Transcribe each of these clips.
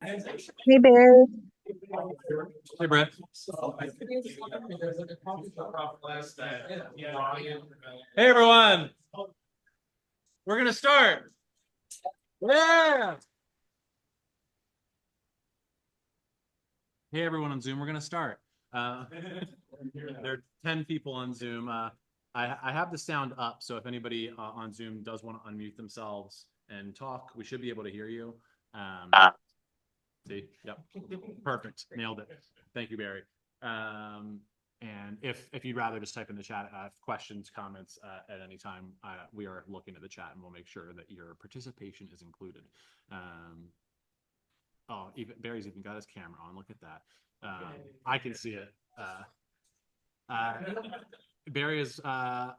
Hey Bear. Hey, Brett. Hey, everyone. We're going to start. Yeah. Hey, everyone on Zoom. We're going to start. There are 10 people on Zoom. I have the sound up, so if anybody on Zoom does want to unmute themselves and talk, we should be able to hear you. See? Yep. Perfect. Nailed it. Thank you, Barry. And if you'd rather just type in the chat questions, comments at any time, we are looking at the chat and we'll make sure that your participation is included. Oh, Barry's even got his camera on. Look at that. I can see it. Barry is a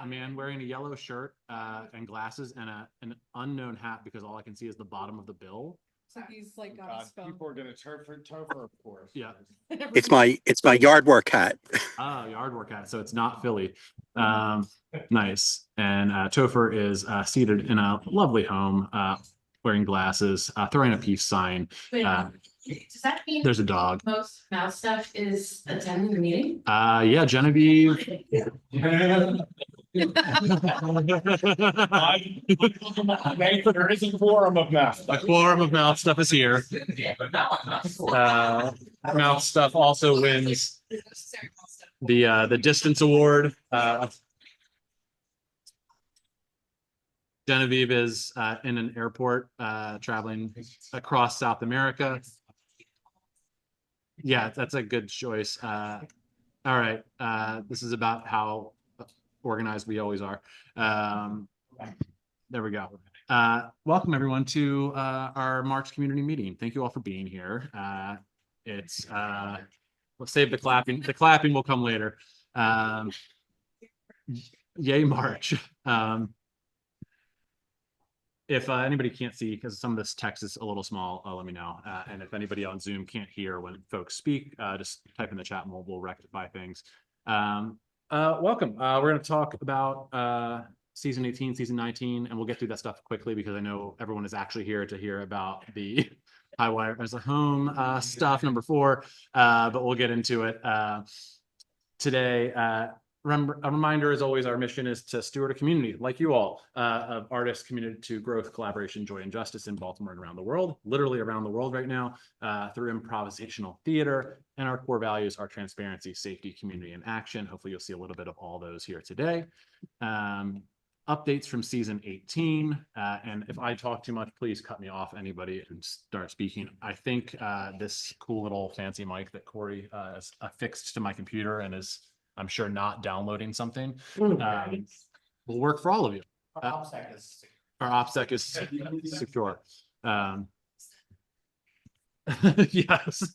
man wearing a yellow shirt and glasses and an unknown hat because all I can see is the bottom of the bill. So he's like got his phone. People are gonna Topher, of course. Yeah. It's my yard work hat. Yard work hat. So it's not Philly. Nice. And Topher is seated in a lovely home, wearing glasses, throwing a peace sign. Does that mean there's a dog? Most mouse stuff is attending the meeting? Yeah, Genevieve. There is a quorum of mouth. A quorum of mouth stuff is here. Mouth stuff also wins the distance award. Genevieve is in an airport traveling across South America. Yeah, that's a good choice. All right, this is about how organized we always are. There we go. Welcome everyone to our March community meeting. Thank you all for being here. Let's save the clapping. The clapping will come later. Yay March. If anybody can't see, because some of this text is a little small, let me know. And if anybody on Zoom can't hear when folks speak, just type in the chat and we'll rectify things. Welcome. We're going to talk about season 18, season 19, and we'll get through that stuff quickly because I know everyone is actually here to hear about the Highwire as a home stuff, number 4, but we'll get into it today. A reminder, as always, our mission is to steward a community like you all of artists committed to growth, collaboration, joy, and justice in Baltimore and around the world, literally around the world right now, through improvisational theater. And our core values are transparency, safety, community, and action. Hopefully you'll see a little bit of all those here today. Updates from season 18. And if I talk too much, please cut me off, anybody, and start speaking. I think this cool little fancy mic that Corey has affixed to my computer and is, I'm sure, not downloading something, will work for all of you. Our OPSEC is secure. Yes.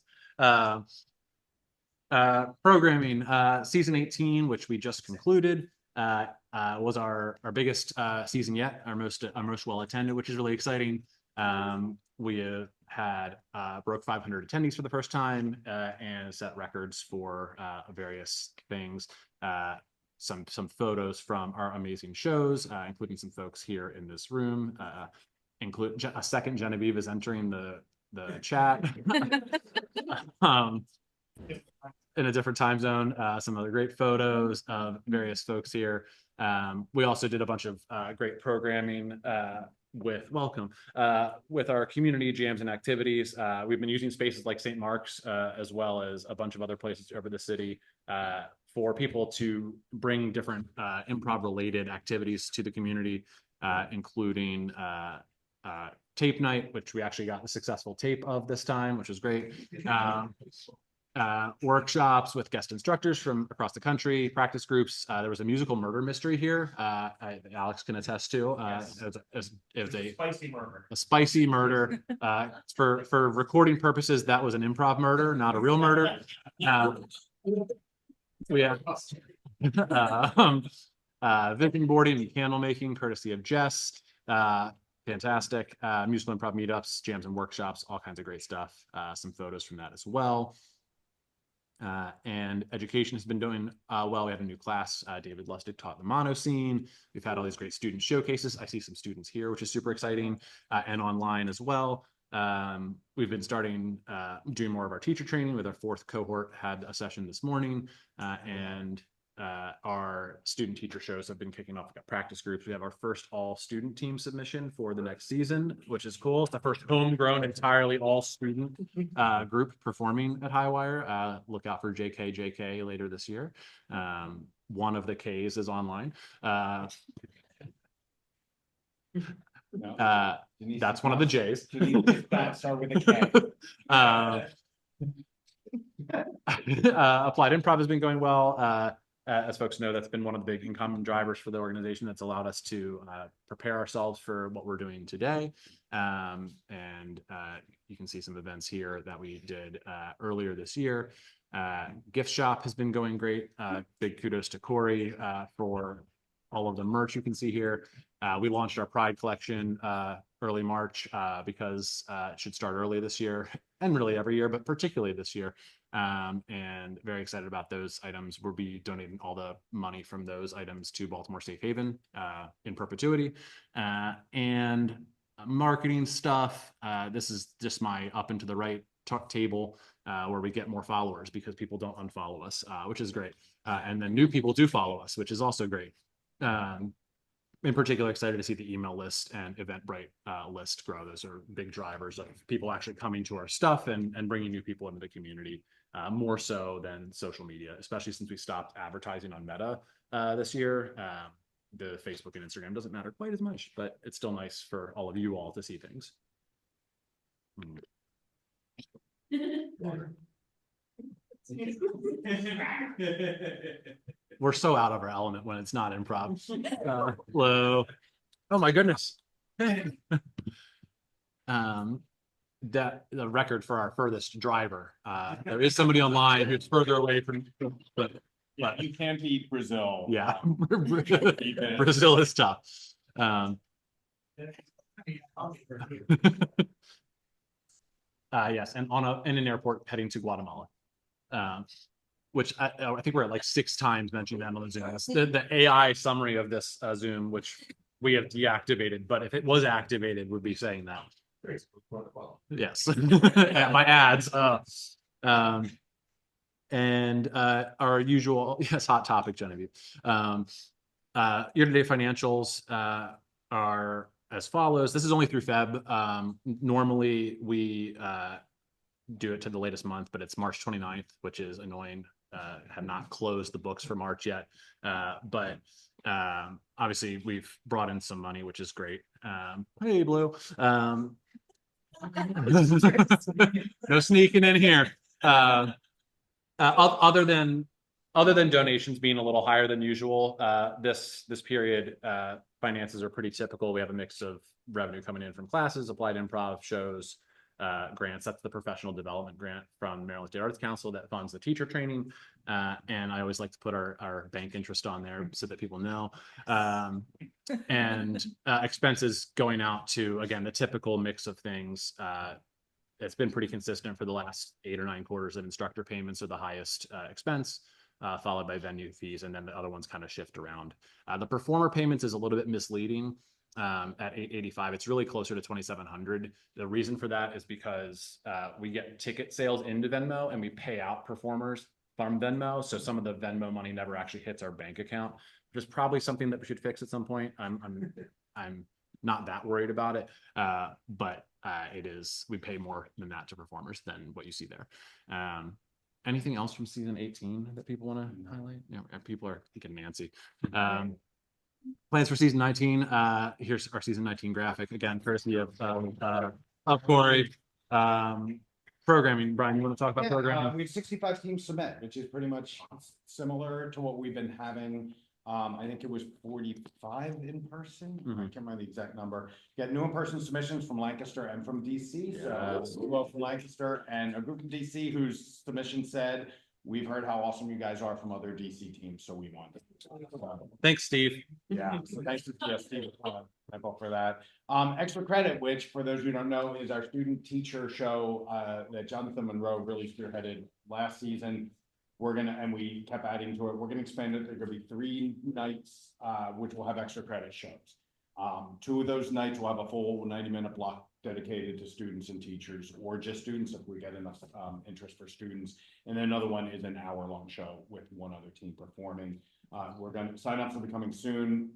Programming, season 18, which we just concluded, was our biggest season yet, our most well attended, which is really exciting. We have had broke 500 attendees for the first time and set records for various things. Some photos from our amazing shows, including some folks here in this room. Include a second Genevieve is entering the chat. In a different time zone. Some other great photos of various folks here. We also did a bunch of great programming with our community jams and activities. We've been using spaces like St. Mark's as well as a bunch of other places over the city for people to bring different improv related activities to the community, including tape night, which we actually got a successful tape of this time, which was great. Workshops with guest instructors from across the country, practice groups. There was a musical murder mystery here. Alex can attest to. It was a spicy murder. A spicy murder. For recording purposes, that was an improv murder, not a real murder. We have vision boarding and candle making, courtesy of Jess. Fantastic. Musical improv meetups, jams and workshops, all kinds of great stuff. Some photos from that as well. And education has been doing well. We had a new class. David Lustig taught the mono scene. We've had all these great student showcases. I see some students here, which is super exciting, and online as well. We've been starting doing more of our teacher training with our fourth cohort, had a session this morning, and our student teacher shows have been kicking off. We've got practice groups. We have our first all student team submission for the next season, which is cool. It's the first homegrown, entirely all student group performing at Highwire. Look out for JK later this year. One of the Ks is online. That's one of the J's. That start with a K. Applied Improv has been going well. As folks know, that's been one of the big income drivers for the organization that's allowed us to prepare ourselves for what we're doing today. And you can see some events here that we did earlier this year. Gift shop has been going great. Big kudos to Corey for all of the merch you can see here. We launched our Pride collection early March because it should start early this year and really every year, but particularly this year. And very excited about those items. We'll be donating all the money from those items to Baltimore Safe Haven in perpetuity. And marketing stuff. This is just my up and to the right table where we get more followers because people don't unfollow us, which is great. And then new people do follow us, which is also great. In particular, excited to see the email list and Eventbrite list grow. Those are big drivers of people actually coming to our stuff and bringing new people into the community, more so than social media, especially since we stopped advertising on Meta this year. The Facebook and Instagram doesn't matter quite as much, but it's still nice for all of you all to see things. We're so out of our element when it's not improv. Hello. Oh my goodness. That the record for our furthest driver. There is somebody online who's further away from, but You can't beat Brazil. yeah, Brazil is tough. Yes, and in an airport heading to Guatemala. Which I think we're at like 6 times mentioning that on the Zoom. The AI summary of this Zoom, which we have deactivated, but if it was activated, would be saying that. Yes, my ads. And our usual, yes, hot topic, Genevieve. Year-to-date financials are as follows. This is only through Feb. Normally we do it to the latest month, but it's March 29th, which is annoying. Have not closed the books for March yet, but obviously we've brought in some money, which is great. Hey, Blue. No sneaking in here. Other than donations being a little higher than usual, this period, finances are pretty typical. We have a mix of revenue coming in from classes, applied improv shows, grants. That's the professional development grant from Maryland State Arts Council that funds the teacher training. And I always like to put our bank interest on there so that people know. And expenses going out to, again, the typical mix of things. It's been pretty consistent for the last 8 or 9 quarters that instructor payments are the highest expense, followed by venue fees, and then the other ones kind of shift around. The performer payments is a little bit misleading. At 885, it's really closer to 2,700. The reason for that is because we get ticket sales into Venmo and we pay out performers from Venmo. So some of the Venmo money never actually hits our bank account, which is probably something that we should fix at some point. I'm not that worried about it, but it is, we pay more than that to performers than what you see there. Anything else from season 18 that people want to highlight? You know, people are thinking Nancy. Plans for season 19. Here's our season 19 graphic, again, courtesy of Corey. Programming, Brian, you want to talk about programming? We have 65 teams submit, which is pretty much similar to what we've been having. I think it was 45 in person. I can't remember the exact number. Get new in-person submissions from Lancaster and from DC. So well, from Lancaster and a group from DC whose submission said, "We've heard how awesome you guys are from other DC teams, so we want it." Thanks, Steve. Yeah, so thanks to Steve for that. Extra credit, which for those who don't know, is our student teacher show that Jonathan Monroe really spearheaded last season. And we kept adding to it. We're gonna expand it. There are gonna be 3 nights, which will have extra credit shows. 2 of those nights will have a full 90-minute block dedicated to students and teachers, or just students if we get enough interest for students. And then another one is an hour-long show with one other team performing. We're going to sign ups will be coming soon.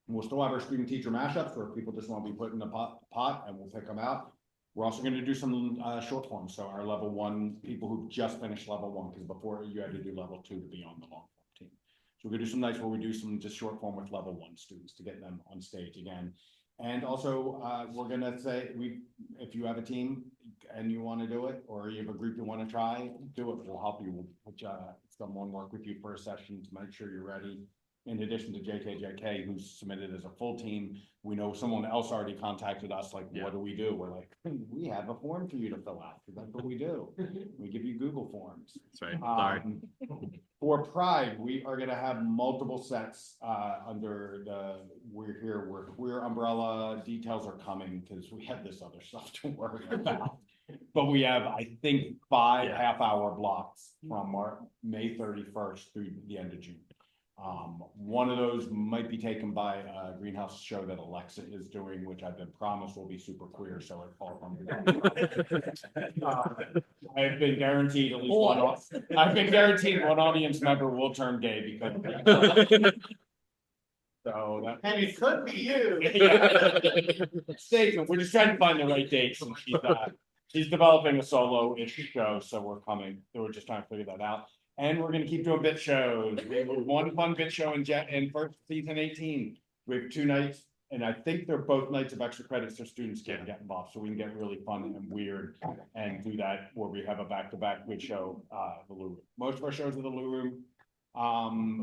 We'll still have our student teacher mashups where people just want to be put in the pot and we'll pick them out. We're also going to do some short forms. So our level 1 people who just finished level 1, because before you had to do level 2 to be on the long form team. So we're going to do some nights where we do some just short form with level 1 students to get them on stage again. And also we're going to say, if you have a team and you want to do it, or you have a group you want to try, do it. We'll help you. We'll put someone work with you for a session to make sure you're ready. In addition to JKJK, who's submitted as a full team, we know someone else already contacted us, like, what do we do? We're like, we have a form for you to fill out, because that's what we do. We give you Google Forms. That's right. Sorry. For Pride, we are gonna have multiple sets under we're here, we're queer umbrella. Details are coming, because we have this other stuff to worry about. But we have, I think, 5 half-hour blocks from May 31st through the end of June. One of those might be taken by a greenhouse show that Alexa is doing, which I've been promised will be super queer, so it falls I've been guaranteed at least one. I've been guaranteed one audience member will turn gay because. So that, And it could be you. Stay, we're just trying to find the right dates, and she's developing a solo-ish show, so we're just trying to figure that out. And we're going to keep doing bit shows. We have one fun bit show in first season 18. We have 2 nights, and I think they're both nights of extra credits so students can get involved. So we can get really fun and weird and do that where we have a back-to-back bit show, the Lou Room. Most of our shows are the Lou Room.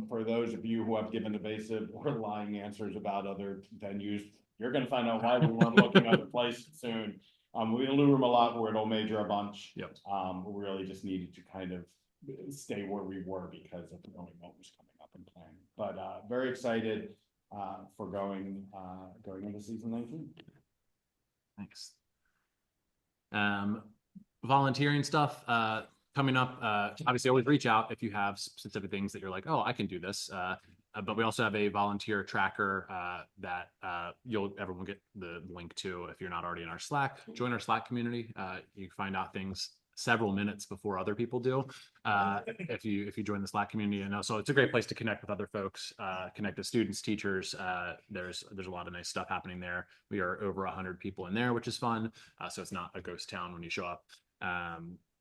For those of you who have given evasive or lying answers about other venues, you're going to find out why we weren't looking other places soon. We Lou Room a lot, we're at Old Major a bunch. Yep. We really just needed to kind of stay where we were because of knowing what was coming up and planning. But very excited for going into season 19. Thanks. Volunteering stuff coming up. Obviously, always reach out if you have specific things that you're like, oh, I can do this. But we also have a volunteer tracker that everyone will get the link to if you're not already in our Slack. Join our Slack community. You can find out things several minutes before other people do if you join the Slack community. And so it's a great place to connect with other folks, connect with students, teachers. There's a lot of nice stuff happening there. We are over 100 people in there, which is fun. So it's not a ghost town when you show up.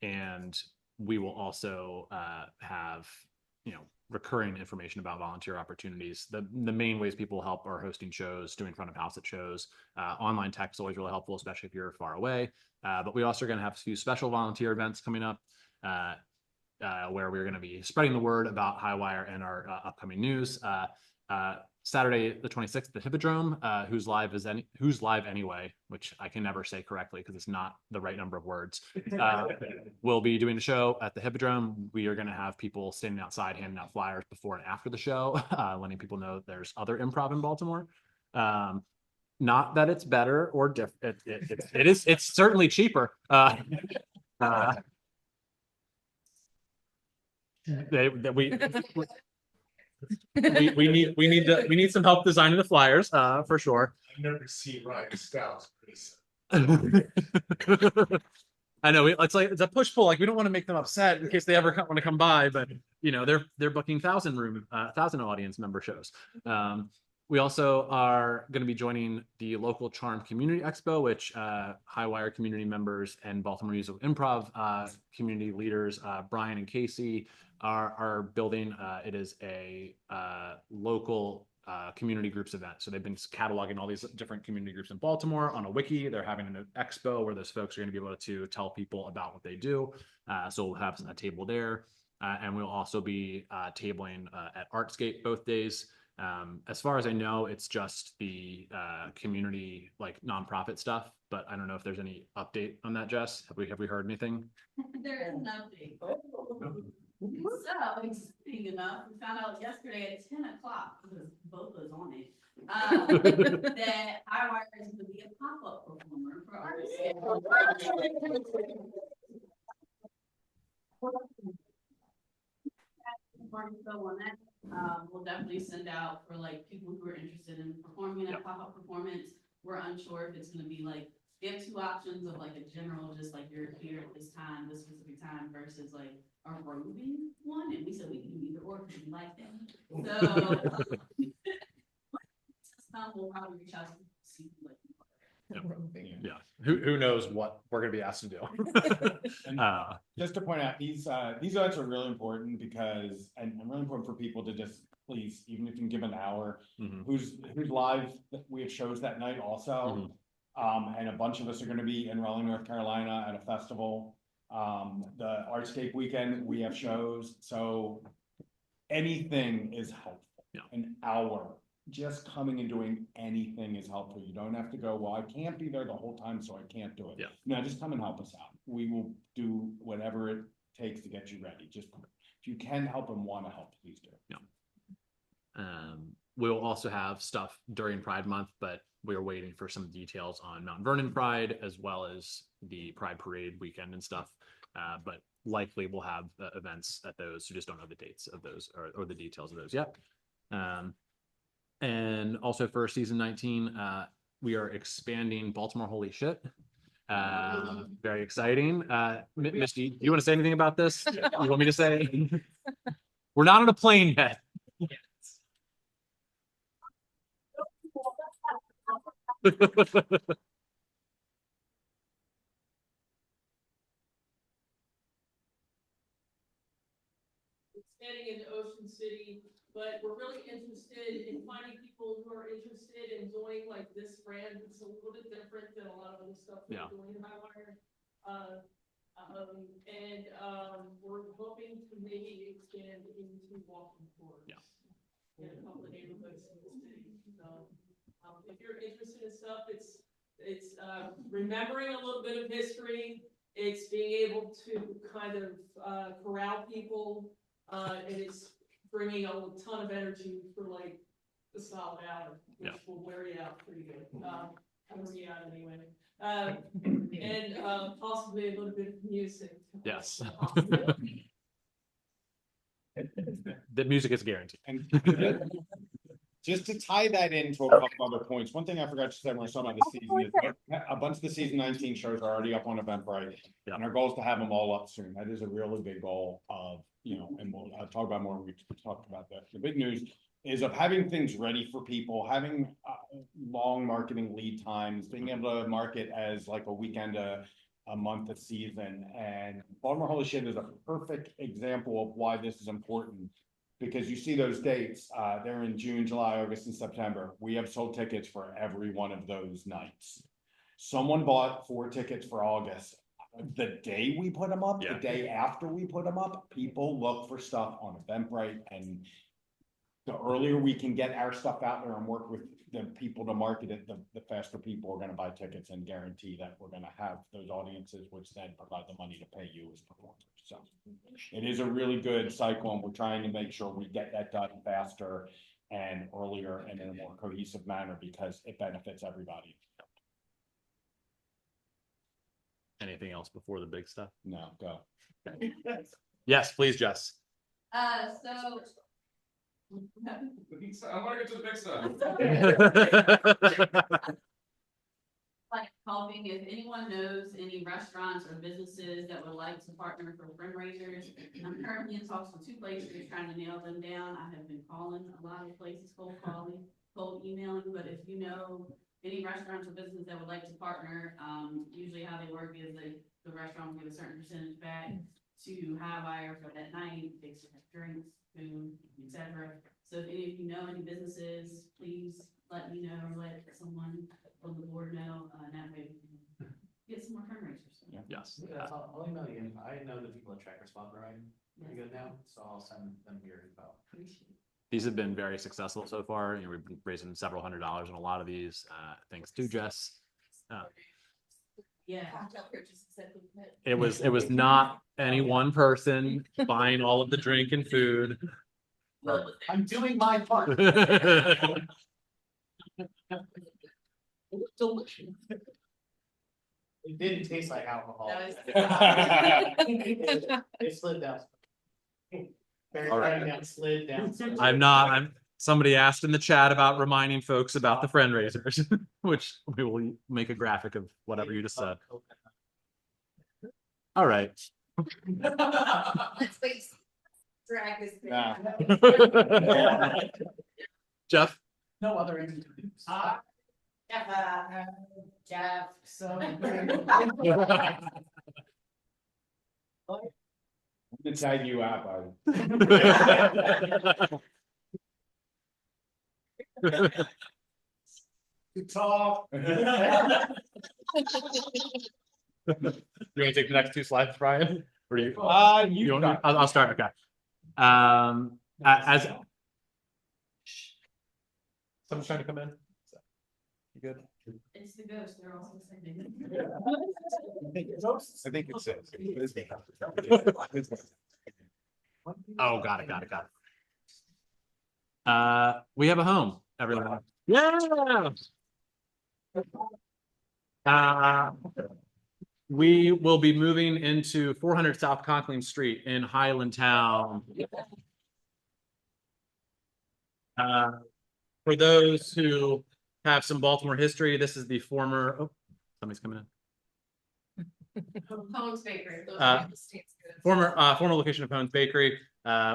And we will also have recurring information about volunteer opportunities. The main ways people help are hosting shows, doing front of house at shows. Online tech is always really helpful, especially if you're far away. But we also are going to have a few special volunteer events coming up where we're going to be spreading the word about Highwire and our upcoming news. Saturday, the 26th, the Hippodrome, who's live anyway, which I can never say correctly because it's not the right number of words. We'll be doing a show at the Hippodrome. We are going to have people standing outside handing out flyers before and after the show, letting people know there's other improv in Baltimore. Not that it's better or different. It's certainly cheaper. We need some help designing the flyers for sure. I've never seen Ryan Stouts. I know it's a push pull. Like we don't want to make them upset in case they ever want to come by, but they're booking 1,000 audience member shows. We also are going to be joining the local Charm Community Expo, which Highwire community members and Baltimore Musical Improv community leaders, Brian and Casey, are building. It is a local community groups event. So they've been cataloging all these different community groups in Baltimore on a wiki. They're having an expo where those folks are going to be able to tell people about what they do. So we'll have a table there. And we'll also be tabling at Artscape both days. As far as I know, it's just the community nonprofit stuff, but I don't know if there's any update on that, Jess. Have we heard anything? There is an update. So, exciting enough, we found out yesterday at 10 o'clock, because both was on it, that Highwire is going to be a pop-up performer for artists. On that, we'll definitely send out for people who are interested in performing in a pop-up performance. We're unsure if it's going to be we have two options of like a general, just like you're here at this time, this specific time, versus like a roving one, and we said we can do either or because we like that. So we'll probably reach out to see what. Yeah. Who knows what we're gonna be asked to do. And Uh, just to point out, these events are really important because, and really important for people to just please, even if you can give an hour, mhm. who's live, we have shows that night also. And a bunch of us are gonna be in Raleigh, North Carolina at a festival. The Artscape weekend, we have shows, so anything is helpful. Yeah. An hour, just coming and doing anything is helpful. You don't have to go, well, I can't be there the whole time, so I can't do it. Yeah. No, just come and help us out. We will do whatever it takes to get you ready. Just, if you can help and wanna help, please do. We'll also have stuff during Pride Month, but we're waiting for some details on Mount Vernon Pride as well as the Pride Parade weekend and stuff. But likely we'll have events at those. So just don't know the dates of those or the details of those yet. And also for season 19, we are expanding Baltimore Holy Shit. Very exciting. Misty, do you want to say anything about this? You want me to say? We're not on a plane yet. Expanding into Ocean City, but we're really interested in finding people who are interested in doing like this brand. It's a little bit different than a lot of other stuff we're doing in Highwire. We're hoping to maybe expand into walking tours. Yeah. In a couple of neighborhoods in the city. So, if you're interested in stuff, it's remembering a little bit of history. It's being able to kind of corral people. And it's bringing a ton of energy for like a solid hour, which will wear you out pretty good. Wear you out anyway. And possibly a little bit of music. Yes. The music is guaranteed. And just to tie that into a couple other points, one thing I forgot to say when I was talking about the season is a bunch of the season 19 shows are already up on Eventbrite. Yeah. And our goal is to have them all up soon. That is a really big goal of, and we'll talk about more when we talk about that. The big news is of having things ready for people, having long marketing lead times, being able to market as like a weekend, a month a season. And Baltimore Holy Shit is a perfect example of why this is important. Because you see those dates, they're in June, July, August, and September. We have sold tickets for every one of those nights. Someone bought 4 tickets for August. The day we put them up, the day after we put them up, people look for stuff on Eventbrite, and the earlier we can get our stuff out there and work with the people to market it, the faster people are going to buy tickets and guarantee that we're going to have those audiences, which then provide the money to pay you as performers. So it is a really good cycle, and we're trying to make sure we get that done faster and earlier and in a more cohesive manner because it benefits everybody. Anything else before the big stuff? No, go. Yes, please, Jess. So I want to get to the big stuff. like helping, if anyone knows any restaurants or businesses that would like to partner for fundraisers. I'm currently in talks with 2 places trying to nail them down. I have been calling a lot of places, cold calling, cold emailing, but if you know any restaurants or businesses that would like to partner, usually how they work is the restaurant will give a certain percentage back to Highwire for that night. They have drinks, food, etc. So if any of you know any businesses, please let me know or let someone on the board know, and that way we can get some more fundraisers. Yes. Yeah, I'll email you. I know the people at Tracker Spot are pretty good now, so I'll send them your info. Appreciate it. These have been very successful so far. We've been raising several $100s on a lot of these, thanks to Jess. Yeah. It was not any one person buying all of the drink and food. I'm doing my part. It was delicious. It didn't taste like alcohol. It slid down. Very All right. down, slid down. I'm Somebody asked in the chat about reminding folks about the friend raisers, which we will make a graphic of whatever you just said. All right. Let's wait. Drag this. Nah. Jeff? No other interviews. Jeff. So. I'm gonna tag you out, Good talk. You want to take the next two slides, Brian? Or do you? You Want me- I'll start. Okay. As someone's trying to come in. You good? It's the ghost, they're also saying. I think it says. Oh, got it. We have a home, everyone. Yeah. We will be moving into 400 South Conkling Street in Highlandtown. For those who have some Baltimore history, this is the former, oh, somebody's coming in. Homes Bakery. Those Uh, are the state's goods. Former location of Hone's Bakery,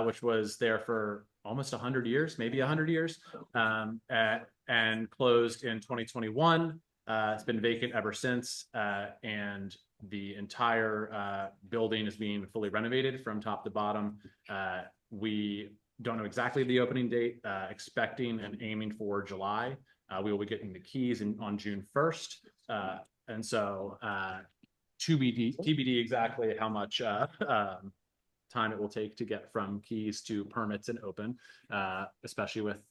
which was there for almost 100 years, maybe 100 years, and closed in 2021. It's been vacant ever since, and the entire building is being fully renovated from top to bottom. We don't know exactly the opening date, expecting and aiming for July. We will be getting the keys on June 1st. And so TBD exactly how much time it will take to get from keys to permits and open, especially with,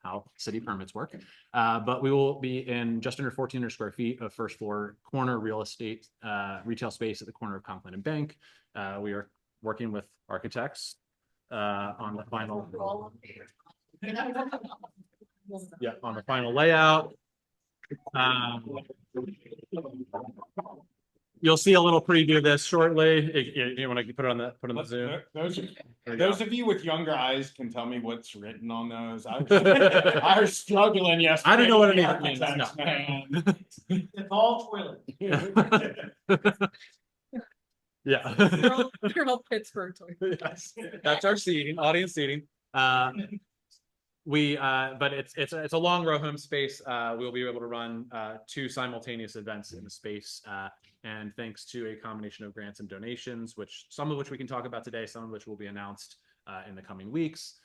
how city permits work. But we will be in just under 1,400 square feet of first floor corner real estate, retail space at the corner of Conklin and Bank. We are working with architects on the final. Yeah, on the final layout. You'll see a little preview of this shortly. You want to put it on the Zoom? Those of you with younger eyes can tell me what's written on those. I was struggling yesterday. I don't know what it with even means. architects, No. man. It's all toilet. Yeah. They're all Pittsburgh toys. Yes. That's our seating, audience seating. But it's a long row home space. We'll be able to run 2 simultaneous events in the space. And thanks to a combination of grants and donations, some of which we can talk about today, some of which will be announced in the coming weeks.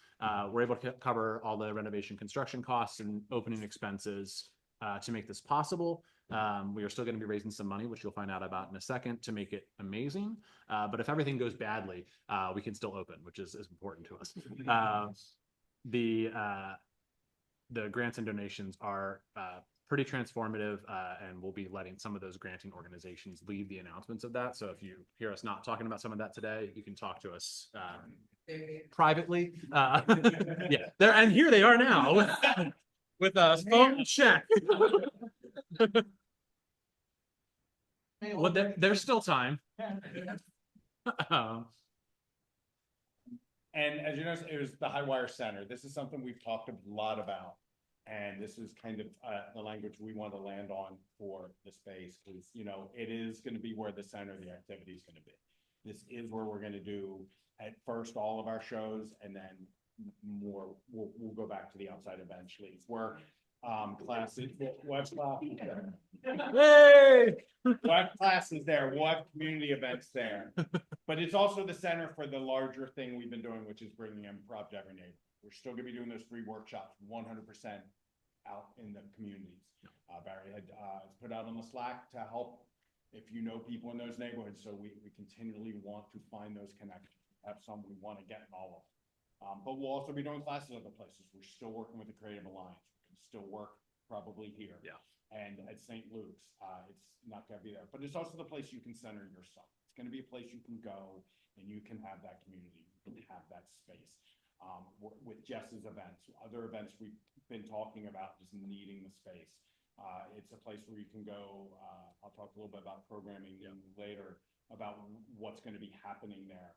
We're able to cover all the renovation construction costs and opening expenses to make this possible. We are still going to be raising some money, which you'll find out about in a second, to make it amazing. But if everything goes badly, we can still open, which is important to us. The grants and donations are pretty transformative, and we'll be letting some of those granting organizations lead the announcements of that. So if you hear us not talking about some of that today, you can talk to us privately. Yeah, there, and here they are now with a phone check. Well, there's still time. And as you know, it was the Highwire Center. This is something we've talked a lot about. And this is kind of the language we want to land on for the space, because, it is going to be where the center of the activity is going to be. This is where we're going to do at first all of our shows, and then more, we'll go back to the outside eventually. Where classes, we'll have classes there. Hey! We'll have classes there. We'll have community events there. But it's also the center for the larger thing we've been doing, which is bringing improv to every neighborhood. We're still going to be doing those free workshops 100% out in the communities. Barry had put out on the Slack to help if you know people in those neighborhoods. So we continually want to find those connections. Have some we want to get in all of them. But we'll also be doing classes other places. We're still working with the Creative Alliance. We can still work probably here. Yeah. And at St. Luke's, it's not going to be there. But it's also the place you can center yourself. It's going to be a place you can go and you can have that community. You can have that space. With Jess's events, other events we've been talking about, just needing the space. It's a place where you can go. I'll talk a little bit about programming later about what's going to be happening there.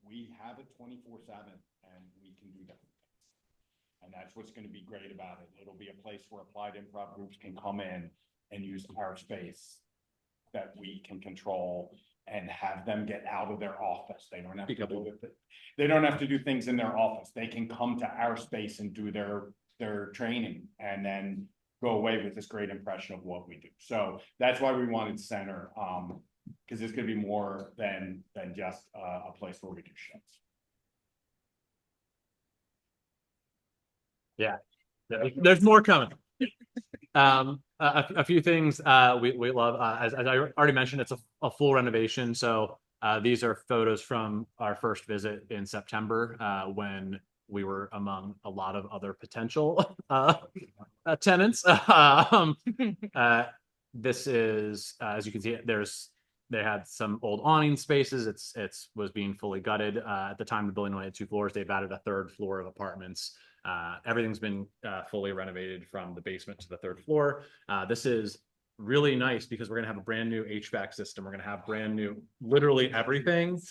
We have it 24/7 and we can do different things. And that's what's gonna be great about it. It'll be a place where applied improv groups can come in and use our space that we can control and have them get out of their office. They don't have to do it. They don't have to do things in their office. They can come to our space and do their training and then go away with this great impression of what we do. So that's why we wanted center, because it's gonna be more than just a place where we do shows. Yeah, there's more coming. A few things we love. As I already mentioned, it's a full renovation. So these are photos from our first visit in September when we were among a lot of other potential tenants. This is, as you can see, they had some old awning spaces. It's was being fully gutted. At the time, the building only had 2 floors. They've added a 3rd floor of apartments. Everything's been fully renovated from the basement to the 3rd floor. This is really nice because we're going to have a brand new HVAC system. We're going to have brand new, literally everything,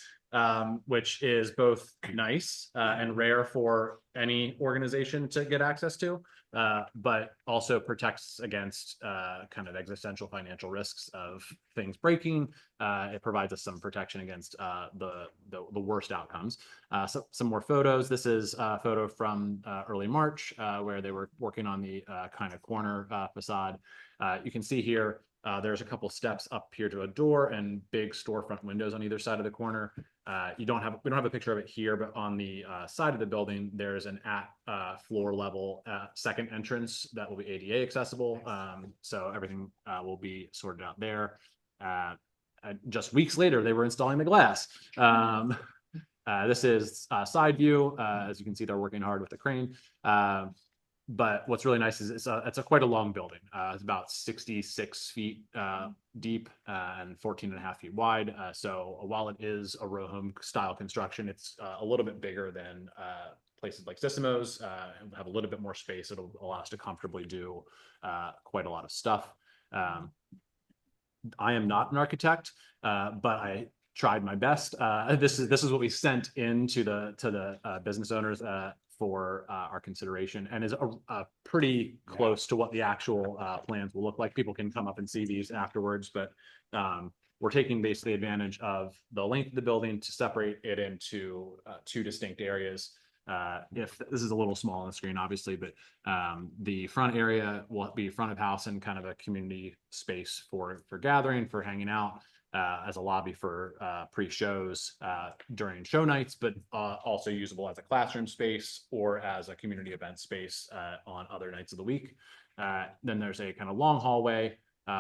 which is both nice and rare for any organization to get access to, but also protects against kind of existential financial risks of things breaking. It provides us some protection against the worst outcomes. So some more photos. This is a photo from early March where they were working on the kind of corner facade. You can see here, there's a couple steps up here to a door and big storefront windows on either side of the corner. We don't have a picture of it here, but on the side of the building, there's an floor level second entrance that will be ADA accessible. So everything will be sorted out there. Just weeks later, they were installing the glass. This is side view. As you can see, they're working hard with the crane. But what's really nice is it's quite a long building. It's about 66 feet deep and 14.5 feet wide. So while it is a row home style construction, it's a little bit bigger than places like Sissimo's. Have a little bit more space. It'll allow us to comfortably do quite a lot of stuff. I am not an architect, but I tried my best. This is what we sent in to the business owners for our consideration, and is pretty close to what the actual plans will look like. People can come up and see these afterwards, but we're taking basically advantage of the length of the building to separate it into 2 distinct areas. If this is a little small on the screen, obviously, but the front area will be front of house and kind of a community space for gathering, for hanging out, as a lobby for pre-shows during show nights, but also usable as a classroom space or as a community event space on other nights of the week. Then there's a kind of long hallway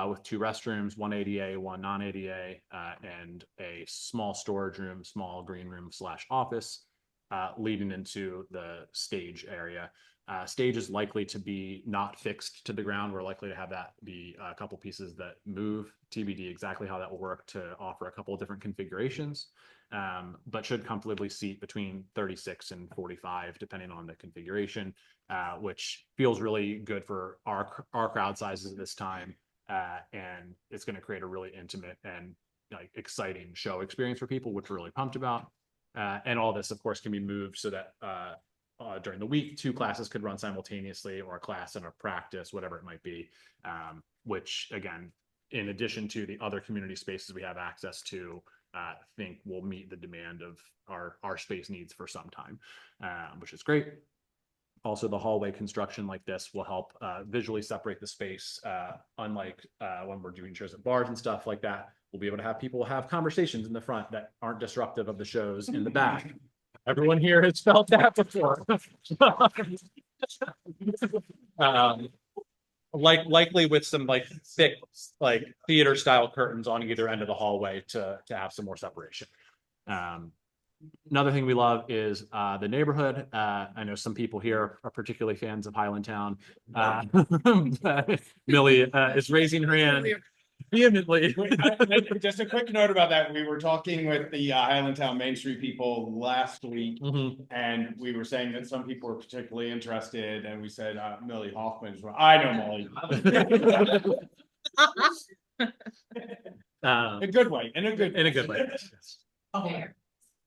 with 2 restrooms, 1 ADA, 1 non-ADA, and a small storage room, small green room / office, leading into the stage area. Stage is likely to be not fixed to the ground. We're likely to have that be a couple pieces that move, TBD exactly how that will work, to offer a couple of different configurations, but should comfortably seat between 36 and 45 depending on the configuration, which feels really good for our crowd sizes at this time, and it's going to create a really intimate and exciting show experience for people, which we're really pumped about. And all this, of course, can be moved so that during the week, 2 classes could run simultaneously, or a class and a practice, whatever it might be, which, again, in addition to the other community spaces we have access to, I think will meet the demand of our space needs for some time, which is great. Also, the hallway construction like this will help visually separate the space. Unlike when we're doing shows at bars and stuff like that, we'll be able to have people have conversations in the front that aren't disruptive of the shows in the back. Everyone here has felt that before. Likely with some thick theater style curtains on either end of the hallway to have some more separation. Another thing we love is the neighborhood. I know some people here are particularly fans of Highlandtown. Millie is raising her hand vehemently. Just a quick note about that. We were talking with the Highlandtown Main Street people last week, and we were saying that some people were particularly interested, and we said Millie Hoffman is. I know Molly. In a good way. In a good way. Okay.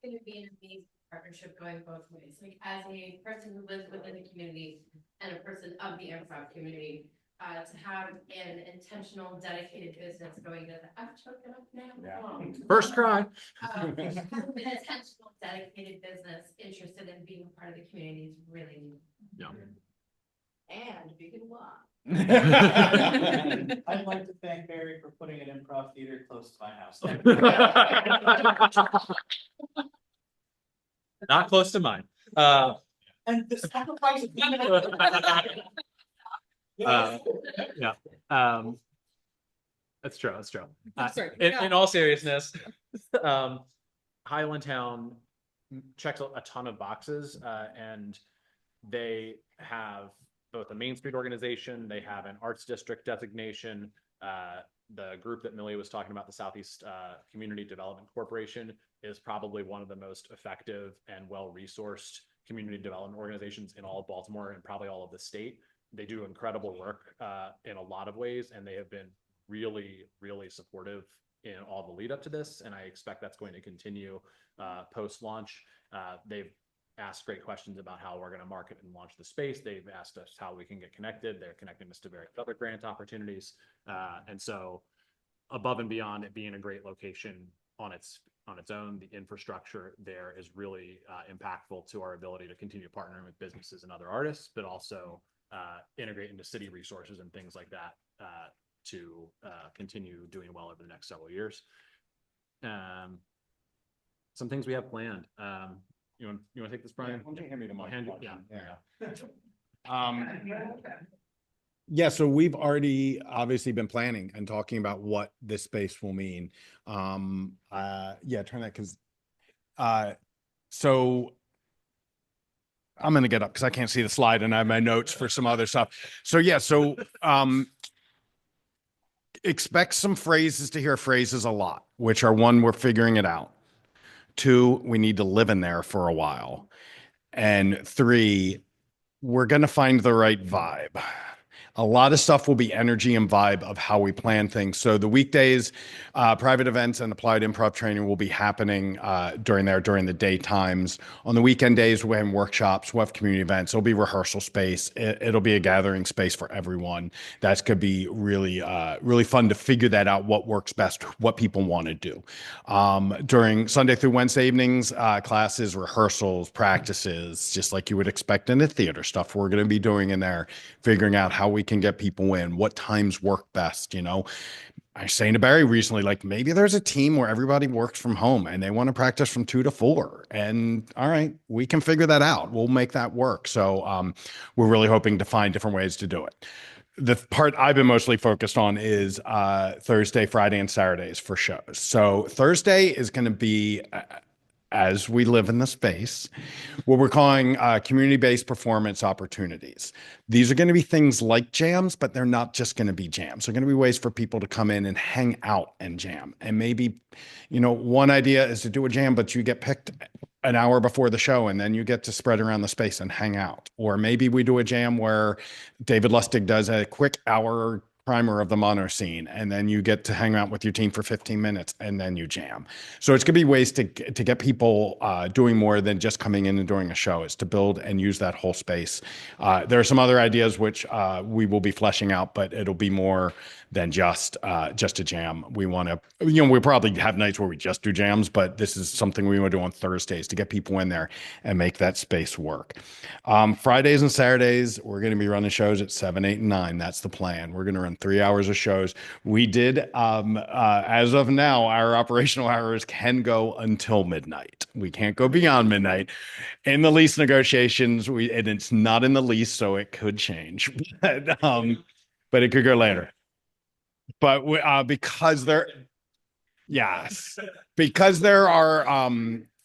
It's gonna be an amazing partnership going both ways, like as a person who lives within the community and a person of the improv community, to have an intentional, dedicated business going to the, I'm choking up now. Yeah. First cry. An intentional, dedicated business interested in being a part of the community is really neat. Yeah. And big and wild. I'd like to thank Barry for putting an improv theater close to my house. Not close to mine. And the sacrifice. Yeah. That's true. That's true. I'm sorry, In all seriousness, Highlandtown checks a ton of boxes, and they have both a Main Street organization, they have an arts district designation. The group that Millie was talking about, the Southeast Community Development Corporation, is probably one of the most effective and well-resourced community development organizations in all of Baltimore and probably all of the state. They do incredible work in a lot of ways, and they have been really, really supportive in all the lead up to this. And I expect that's going to continue post-launch. They've asked great questions about how we're going to market and launch the space. They've asked us how we can get connected. They're connecting us to various other grant opportunities. And so above and beyond it being a great location on its own, the infrastructure there is really impactful to our ability to continue partnering with businesses and other artists, but also integrate into city resources and things like that to continue doing well over the next several years. Some things we have planned. You want to take this, Brian? Why don't you hand me the I'll hand you- microphone? Yeah, so we've already obviously been planning and talking about what this space will mean. Yeah, turn that because so I'm gonna get up because I can't see the slide and I have my notes for some other stuff. So yeah, so expect some phrases to hear phrases a lot, which are one, we're figuring it out. Two, we need to live in there for a while. And three, we're going to find the right vibe. A lot of stuff will be energy and vibe of how we plan things. So the weekdays, private events and applied improv training will be happening during the daytimes. On the weekend days, we have workshops, we have community events. It'll be rehearsal space. It'll be a gathering space for everyone. That's could be really, really fun to figure that out, what works best, what people want to do. During Sunday through Wednesday evenings, classes, rehearsals, practices, just like you would expect in the theater stuff we're going to be doing in there, figuring out how we can get people in, what times work best. I was saying to Barry recently, like maybe there's a team where everybody works from home and they want to practice from 2 to 4. And all right, we can figure that out. We'll make that work. So we're really hoping to find different ways to do it. The part I've been mostly focused on is Thursday, Friday, and Saturdays for shows. So Thursday is going to be, as we live in the space, what we're calling community-based performance opportunities. These are going to be things like jams, but they're not just going to be jams. They're going to be ways for people to come in and hang out and jam. And maybe, one idea is to do a jam, but you get picked an hour before the show and then you get to spread around the space and hang out. Or maybe we do a jam where David Lustig does a quick hour primer of the mono scene, and then you get to hang out with your team for 15 minutes and then you jam. So it's going to be ways to get people doing more than just coming in and doing a show. It's to build and use that whole space. There are some other ideas which we will be fleshing out, but it'll be more than just a jam. We want to, we probably have nights where we just do jams, but this is something we want to do on Thursdays to get people in there and make that space work. Fridays and Saturdays, we're going to be running shows at 7, 8, and 9. That's the plan. We're going to run 3 hours of shows. We did, as of now, our operational hours can go until midnight. We can't go beyond midnight. In the lease negotiations, and it's not in the lease, so it could change, but it could go later. But because there are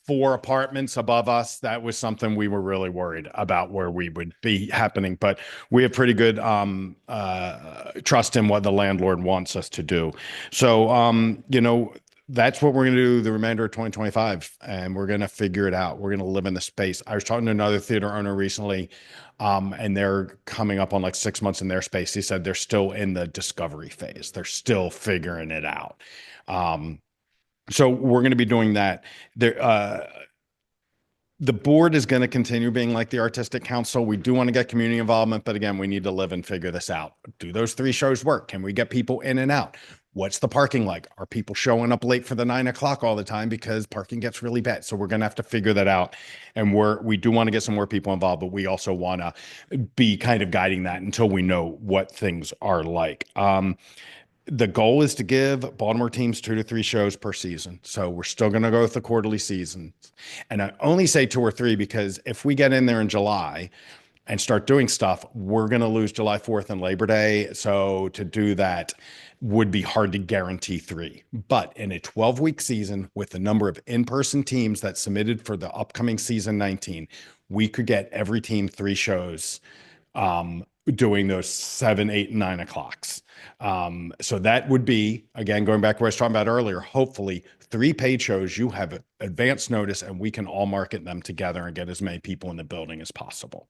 4 apartments above us, that was something we were really worried about where we would be happening. But we have pretty good trust in what the landlord wants us to do. So, that's what we're going to do the remainder of 2025. And we're going to figure it out. We're going to live in the space. I was talking to another theater owner recently, and they're coming up on like 6 months in their space. He said they're still in the discovery phase. They're still figuring it out. So we're going to be doing that. the board is going to continue being like the artistic council. We do want to get community involvement, but again, we need to live and figure this out. Do those 3 shows work? Can we get people in and out? What's the parking like? Are people showing up late for the 9 o'clock all the time because parking gets really bad? So we're going to have to figure that out. And we do want to get some more people involved, but we also want to be kind of guiding that until we know what things are like. The goal is to give Baltimore teams 2 to 3 shows per season. So we're still going to go with the quarterly seasons. And I only say 2 or 3 because if we get in there in July and start doing stuff, we're going to lose July 4th and Labor Day. So to do that would be hard to guarantee 3. But in a 12-week season with the number of in-person teams that submitted for the upcoming season 19, we could get every team 3 shows doing those 7, 8, and 9 o'clocks. So that would be, again, going back to what I was talking about earlier, hopefully 3 paid shows, you have advance notice and we can all market them together and get as many people in the building as possible.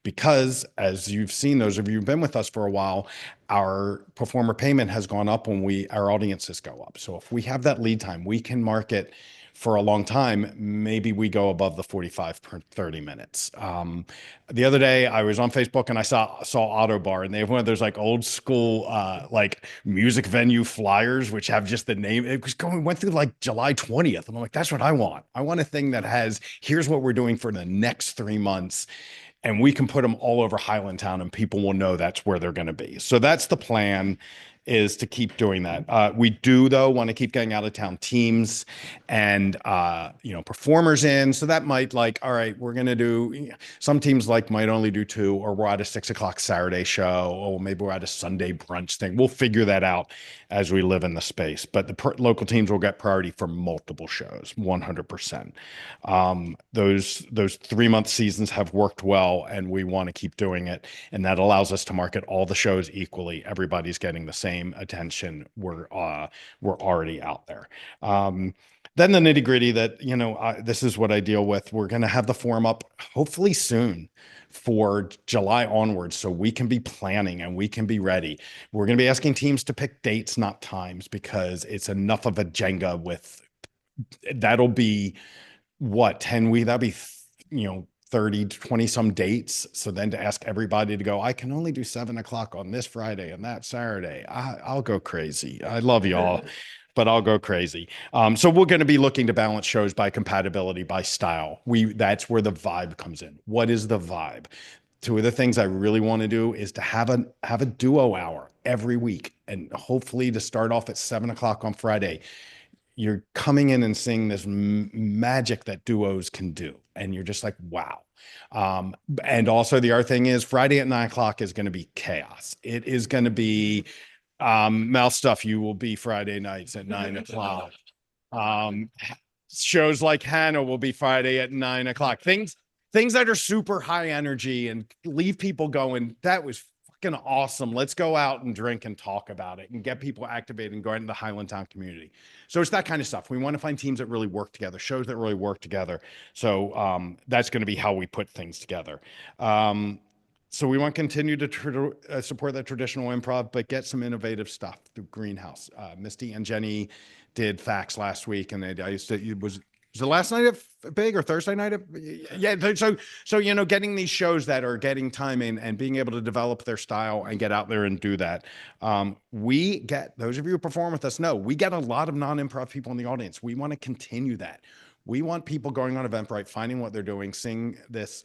Because as you've seen, those of you who've been with us for a while, our performer payment has gone up when our audiences go up. So if we have that lead time, we can market for a long time. Maybe we go above the 45 per 30 minutes. The other day I was on Facebook and I saw Auto Bar, and they have one of those like old school like music venue flyers, which have just the name. It went through like July 20th. And I'm like, that's what I want. I want a thing that has, here's what we're doing for the next 3 months. And we can put them all over Highlandtown and people will know that's where they're going to be. So that's the plan, is to keep doing that. We do, though, want to keep getting out of town teams and, performers in. So that might all right, we're going to do, some teams might only do 2, or we're at a 6 o'clock Saturday show, or maybe we're at a Sunday brunch thing. We'll figure that out as we live in the space. But the local teams will get priority for multiple shows, 100%. Those 3-month seasons have worked well, and we want to keep doing it. And that allows us to market all the shows equally. Everybody's getting the same attention. We're already out there. Then the nitty gritty that, this is what I deal with. We're going to have the form up hopefully soon for July onwards, so we can be planning and we can be ready. We're going to be asking teams to pick dates, not times, because it's enough of a Jenga that'll be what, 10 weeks, that'll be, 30 to 20 some dates. So then to ask everybody to go, I can only do 7 o'clock on this Friday and that Saturday. I'll go crazy. I love y'all, but I'll go crazy. So we're going to be looking to balance shows by compatibility, by style. That's where the vibe comes in. What is the vibe? 2 of the things I really want to do is to have a duo hour every week, and hopefully to start off at 7 o'clock on Friday. You're coming in and seeing this magic that duos can do. And you're just like, wow. And also the other thing is Friday at 9 o'clock is going to be chaos. It is going to be Mouth Stuff. You will be Friday nights at 9 o'clock. Shows like Hannah will be Friday at 9 o'clock. Things that are super high energy and leave people going, that was fucking awesome. Let's go out and drink and talk about it and get people activated and go into the Highlandtown community. So it's that kind of stuff. We want to find teams that really work together, shows that really work together. So that's going to be how we put things together. So we want to continue to support that traditional improv, but get some innovative stuff through Greenhouse. Misty and Jenny did Facts last week, and was it last night at Big or Thursday night? Yeah. So, getting these shows that are getting time in and being able to develop their style and get out there and do that. Those of you who perform with us know, we get a lot of non-improv people in the audience. We want to continue that. We want people going on Eventbrite, finding what they're doing, seeing this